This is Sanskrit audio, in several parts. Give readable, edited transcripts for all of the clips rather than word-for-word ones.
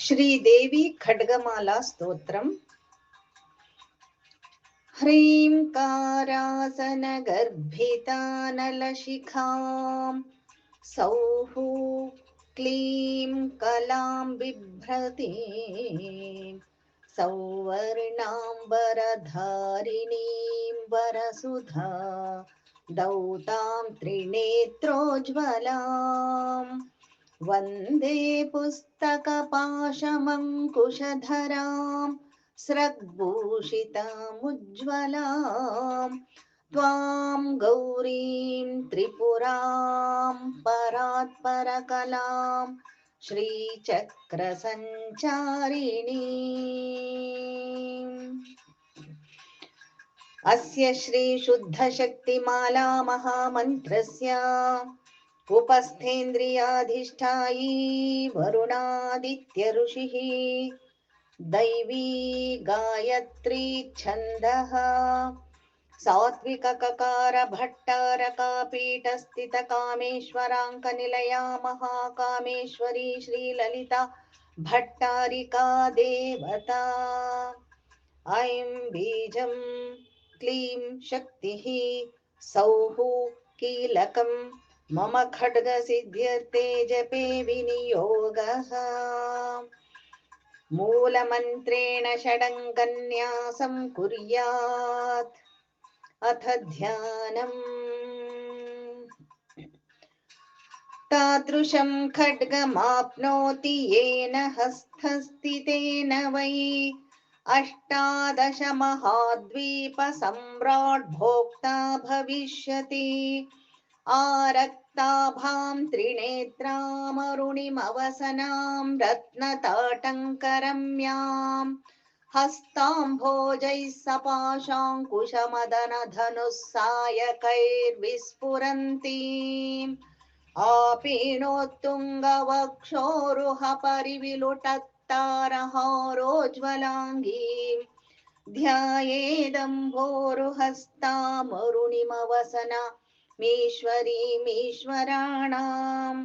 श्रीदेवी खड्गमाला स्तोत्रम्। ह्रीङ्कारासनगर्भितानलशिखां सौः क्लीं कलां बिभ्रतीं सौवर्णाम्बरधारिणीं वरसुधा दौतां त्रिनेत्रोज्ज्वलाम् वन्दे पुस्तकपाशमङ्कुशधरां स्रग्भूषितामुज्ज्वलां त्वां गौरीं त्रिपुरां परात्परकलां श्रीचक्रसञ्चारिणीम्। अस्य श्रीशुद्धशक्तिमाला महामन्त्रस्य उपस्थेन्द्रियाधिष्ठायी वरुणादित्य ऋषिः दैवी गायत्री छन्दः सात्विकककार भट्टारकापीठस्थित कामेश्वराङ्कनिलया महाकामेश्वरी श्रीललिता भट्टारिका देवता। ऐं बीजं क्लीं शक्तिः सौः कीलकं मम खड्गसिद्ध्यर्थे जपे विनियोगः। मूलमन्त्रेण षडङ्गन्यासं कुर्यात् अथ ध्यानम्। तादृशं खड्गमाप्नोति येन हस्तस्थितेन वै अष्टादश महाद्वीप सम्राट् भोक्ता भविष्यति। आरक्ताभां त्रिनेत्रामरुणिमवसनां रत्नताटङ्करम्यां हस्ताम्भोजैः सपाशाङ्कुशमदनधनुः सायकैर्विस्फुरन्तीम् आपीनोत्तुङ्गवक्षोरुहपरिविलुटत्तारहारोज्ज्वलाङ्गीं ध्यायेदम्भोरुहस्तामरुणिमवसनामीश्वरीमीश्वराणां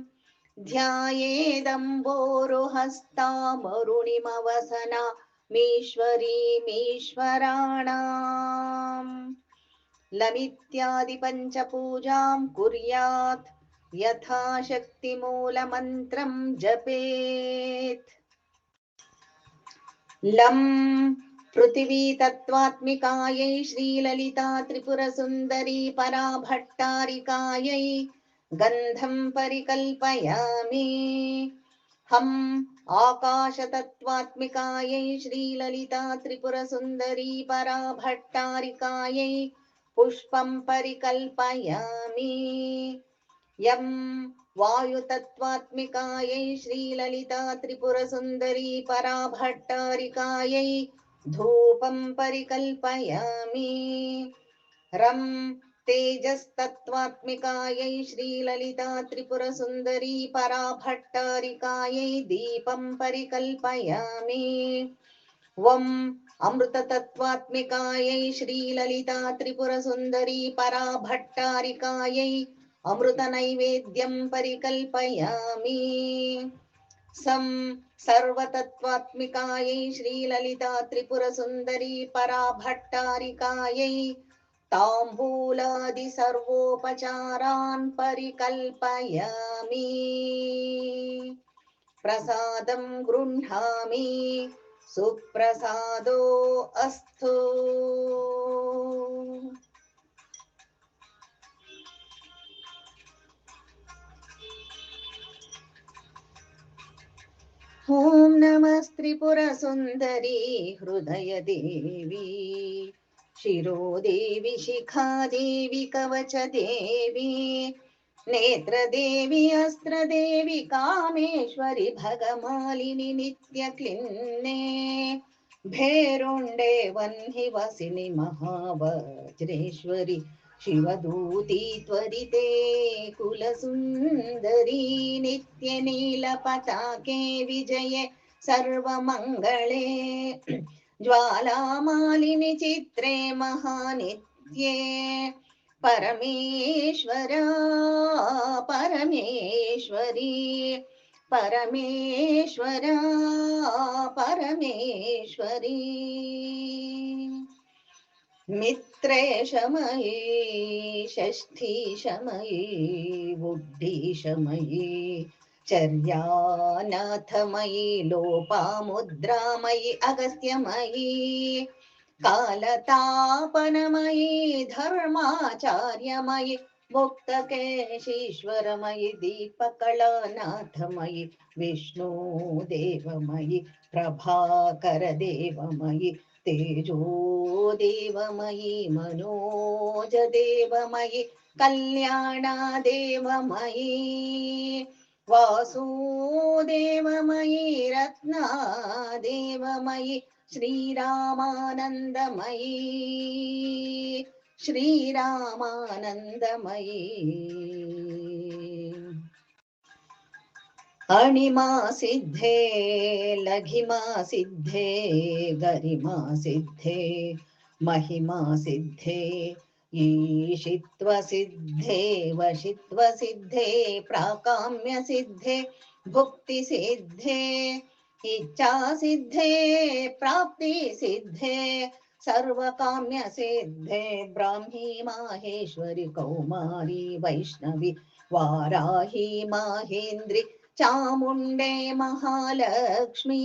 ध्यायेदम्भोरुहस्तामरुणिमवसनामीश्वरीमीश्वराणाम् लमित्यादिपञ्चपूजां कुर्यात् यथाशक्तिमूलमन्त्रं जपेत्। लं पृथिवी तत्त्वात्मिकायै श्रीललिता त्रिपुरसुन्दरी पराभट्टारिकायै गन्धं परिकल्पयामि। हम् आकाशतत्त्वात्मिकायै श्रीललिता त्रिपुरसुन्दरी पराभट्टारिकायै पुष्पं परिकल्पयामि। यं वायुतत्त्वात्मिकायै श्रीललिता त्रिपुरसुन्दरी पराभट्टारिकायै धूपं परिकल्पयामि। रं तेजस्तत्त्वात्मिकायै श्रीललिता त्रिपुरसुन्दरी पराभट्टारिकायै दीपं परिकल्पयामि। वं अमृततत्त्वात्मिकायै श्रीललिता त्रिपुरसुन्दरी पराभट्टारिकायै अमृतनैवेद्यं परिकल्पयामि। सं सर्वतत्त्वात्मिकायै श्रीललिता त्रिपुरसुन्दरी पराभट्टारिकायै ताम्बूलादि सर्वोपचारान् परिकल्पयामि। प्रसादं गृह्णामि सुप्रसादो अस्तु। ॐ नमस्त्रिपुरसुन्दरी हृदयदेवी शिरोदेवी शिखादेवी कवचदेवी नेत्रदेवी अस्त्रदेवी कामेश्वरी भगमालिनी नित्यक्लिन्ने भेरुण्डे वह्नि वसिनि महावज्रेश्वरी शिवदूती त्वरिते कुलसुन्दरी नित्यनीलपताके विजये सर्वमङ्गले ज्वालामालिनि चित्रे महानित्ये परमेश्वरा परमेश्वरी परमेश्वरा परमेश्वरी मित्रे शमयी षष्ठी शमयी बुद्धि शमयी चर्यानाथमयी लोपामुद्रामयी अगस्त्यमयी कालतापनमयी धर्माचार्यमयी मुक्तकेशीश्वरमयी दीपकलानाथमयी विष्णुदेवमयी प्रभाकरदेवमयी तेजोदेवमयी मनोजदेवमयी कल्याणादेवमयी वासुदेवमयी रत्नादेवमयी श्रीरामानन्दमयी श्रीरामानन्दमयी अणिमा सिद्धे लघिमा सिद्धे गरिमा सिद्धे महिमा सिद्धे ईशित्व सिद्धे वशित्व सिद्धे प्राकाम्य सिद्धे भुक्ति सिद्धे इच्छा सिद्धे प्राप्ति सिद्धे सर्वकाम्य सिद्धे ब्राह्मी माहेश्वरी कौमारी वैष्णवी वाराही माहेन्द्री चामुण्डे महालक्ष्मी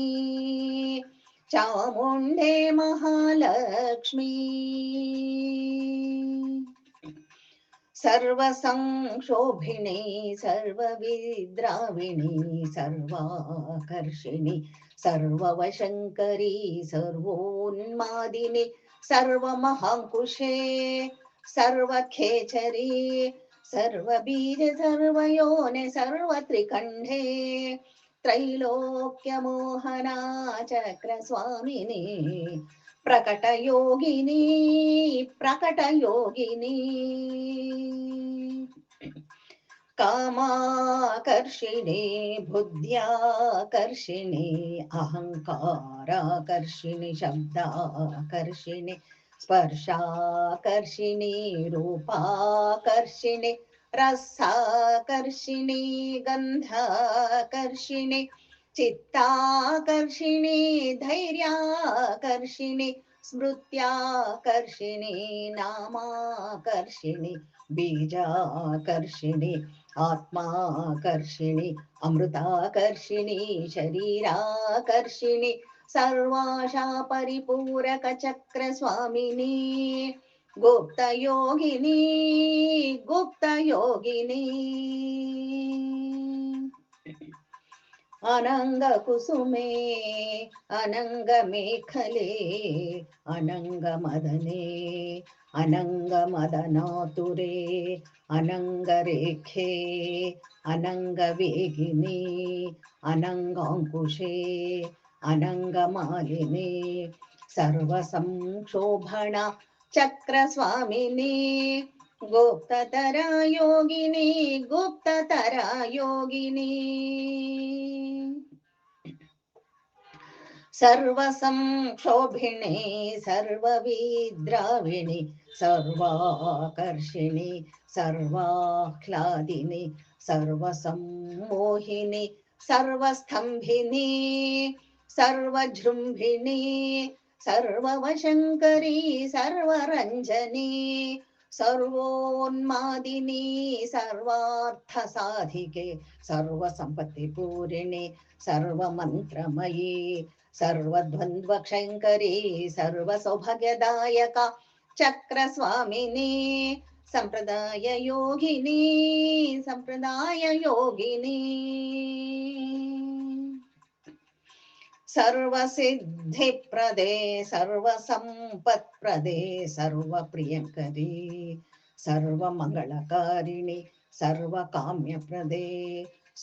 चामुण्डे महालक्ष्मी सर्वसंक्षोभिणी सर्वविद्राविणी सर्वाकर्षिणी सर्ववशङ्करी सर्वोन्मादिनी सर्वमहाङ्कुशे सर्वखेचरी सर्वबीज सर्वयोने सर्वत्रिकण्ठे त्रैलोक्यमोहना चक्रस्वामिनी प्रकटयोगिनी प्रकटयोगिनी कामाकर्षिणी बुद्ध्याकर्षिणी अहङ्काराकर्षिणी शब्दाकर्षिणी स्पर्शाकर्षिणी रूपाकर्षिणी रसाकर्षिणी गन्धाकर्षिणी चित्ताकर्षिणी धैर्याकर्षिणी स्मृत्याकर्षिणी नामाकर्षिणी बीजाकर्षिणी आत्माकर्षिणी अमृताकर्षिणी शरीराकर्षिणी सर्वाशा परिपूरक चक्र स्वामिनी गुप्तयोगिनी गुप्तयोगिनी अनङ्गकुसुमे अनङ्गमेखले अनङ्गमदने अनङ्गमदनातुरे अनङ्गरेखे अनङ्गवेगिनी अनङ्गाङ्कुशे अनङ्गमालिनी सर्वसंक्षोभण चक्रस्वामिनी गुप्ततरा योगिनी गुप्ततरा योगिनी सर्वसंक्षोभिणी सर्वविद्राविणी सर्वाकर्षिणी सर्वाह्लादिनी सर्वसम्मोहिनी सर्वस्थम्भिनी सर्वजृम्भिणी सर्ववशङ्करी सर्वरञ्जनी सर्वोन्मादिनी सर्वार्थसाधिके सर्वसम्पत्तिपूरिणी सर्वमन्त्रमयी सर्वद्वन्द्वक्षङ्करी सर्वसौभाग्यदायका चक्रस्वामिनी सम्प्रदाययोगिनी सम्प्रदाययोगिनी सर्वसिद्धिप्रदे सर्वसम्पत्प्रदे सर्वप्रियङ्करी सर्वमङ्गलकारिणि सर्वकाम्यप्रदे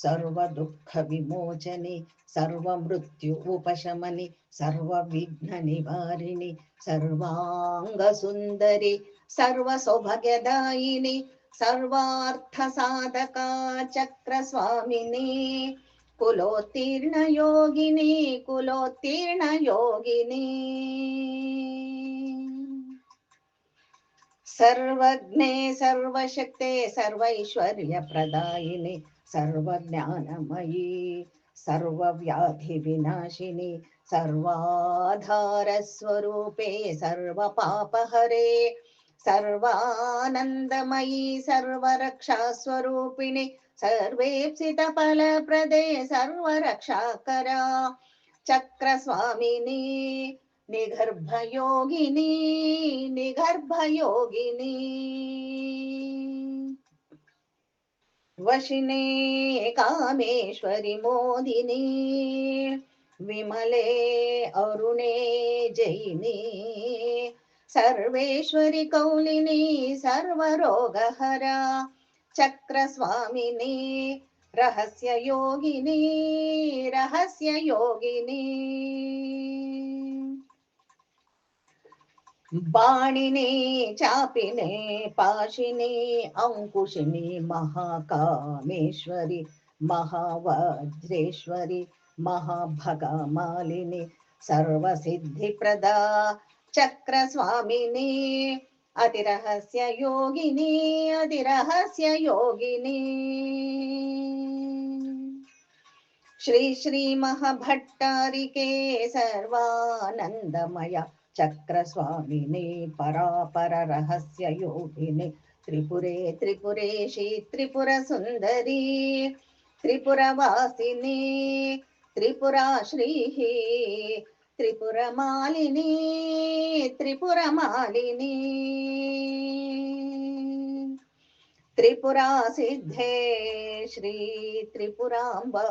सर्वदुःखविमोचनि सर्वमृत्यु उपशमनि सर्वविघ्ननिवारिणि सर्वाङ्गसुन्दरि सर्वसौभाग्यदायिनि सर्वार्थसाधका चक्रस्वामिनी कुलोत्तीर्ण योगिनी कुलोत्तीर्ण योगिनी सर्वज्ञे सर्वशक्ते सर्वैश्वर्यप्रदायिनि सर्वज्ञानमयी सर्वव्याधिविनाशिनि सर्वाधारस्वरूपे सर्वपापहरे सर्वानन्दमयी सर्वरक्षास्वरूपिणि सर्वेप्सितफलप्रदे सर्वरक्षाकरा चक्रस्वामिनी निगर्भयोगिनी निगर्भयोगिनी वशिने कामेश्वरि मोदिनी विमले अरुणे जयिनी सर्वेश्वरि कौलिनी सर्वरोगहरा चक्रस्वामिनी रहस्ययोगिनी रहस्ययोगिनी बाणिने चापिने पाशिने अंकुशिनी महाकामेश्वरि महावज्रेश्वरि महाभगमालिनी सर्वसिद्धिप्रदा चक्रस्वामिनी अतिरहस्य योगिनी अतिरहस्ययोगिनी श्री श्री महाभट्टारिके सर्वानंदमय चक्रस्वामिनी परापर रहस्य योगिनी त्रिपुरे त्रिपुरेशी त्रिपुरसुंदरी त्रिपुरवासिनी त्रिपुराश्रीः त्रिपुरमालिनी त्रिपुरमालिनी त्रिपुरा सिद्धे श्री त्रिपुरांबा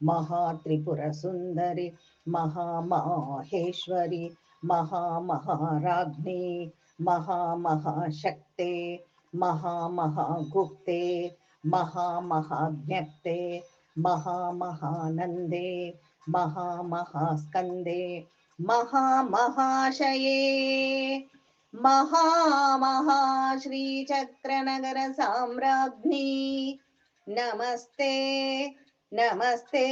महात्रिपुरसुंदरी महामाहेश्वरी महामहाराज्ञी महामहाशक्ते महामहागुप्ते महामहाज्ञप्ते महामहानन्दे महामहास्कन्दे महामहाशये महामहा श्रीचक्रनगर साम्राज्ञी नमस्ते नमस्ते